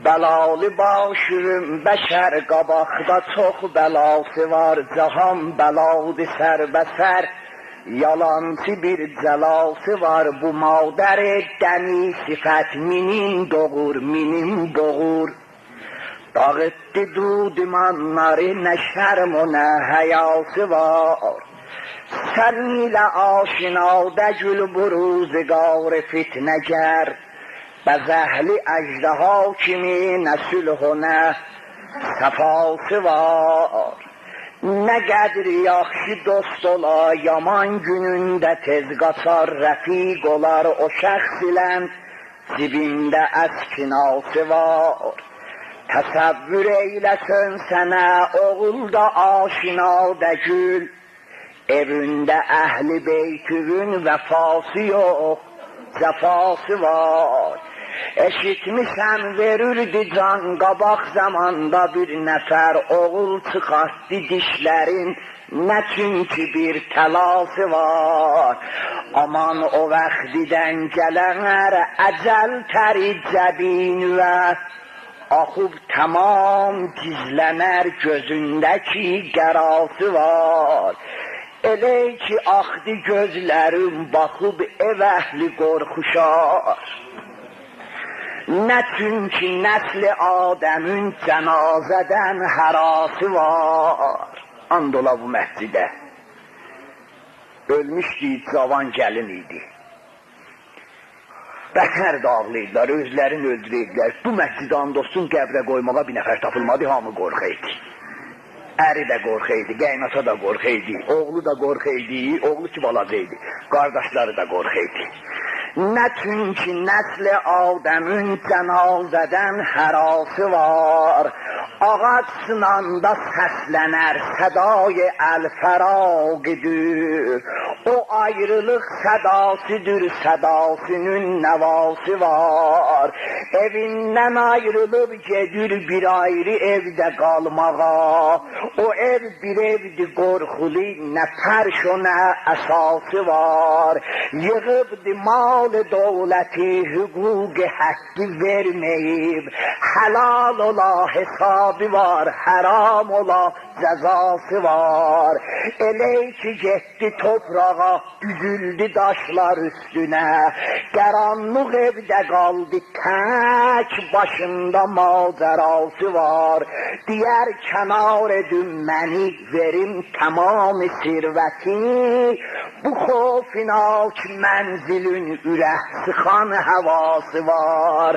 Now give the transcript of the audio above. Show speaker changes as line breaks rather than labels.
Bəlalı başım bəşər qabaqda çox bəlası var, cahan bəladı sərbəsər, yalancı bir cəlası var, bu madər dəmi sifət minin doğur, minin doğur. Dağıttı dudumanları, nə şərm o nə həyası var. Sən ilə aşinadə gül bu ruzigar fitnəgər, bəzəhli əjdaha kimi nə sülh o nə səfası var. Nə qədir yaxşı dost ola, yaman günündə tez qaçar, rəfiq olar o şəxs ilə cibində əskinası var. Təsəvvür eyləsən sənə, oğulda aşinadə gül, evində əhli beytüvün vəfası yox, cəfası var. Eşitmişəm verirdi can qabaq zamanda bir nəfər, oğul çıxartdı dişlərin, nə çünki bir təlası var. Aman o vaxtidən gələnər, əcəl təri cəbinüvə, axıb tamam gizlənər gözündəki qərası var. Elə ki axdı gözlərim, baxıb ev əhli qorxuşar. Nə çünki nəsli Adəmin cənazədən hərası var. And ola bu məscidə. Ölmüşdü, cavan gəlin idi. Bətər dağlaydılar, özlərini öldürəydilər. Bu məscidə andolsun qəbrə qoymağa bir nəfər tapılmadı, hamı qorxaydı. Əri də qorxaydı, qaynata da qorxaydı, oğlu da qorxaydı, oğlu ki balacaydı, qardaşları da qorxaydı. Nə çünki nəsli Adəmin cənazədən hərası var. Ağac sınanda səslənər, sədai əl-fəraqıdır. O ayrılıq sədasıdır, sədasının nəvası var. Evindən ayrılıb gedir bir ayrı evdə qalmağa. O ev bir evdir qorxulu, nə pərş o nə əsası var. Yığıbdı mal dövləti, hüquq haqqı verməyib. Helal ola hesabı var, haram ola cəzası var. Elə ki getdi toprağa, düzüldü daşlar üstünə. Qaranlıq evdə qaldı tək, başında macərası var. Deyər kənar edin məni, verim tamam sirvəti. Bu xofinak mənzilin ürək sıxan həvası var.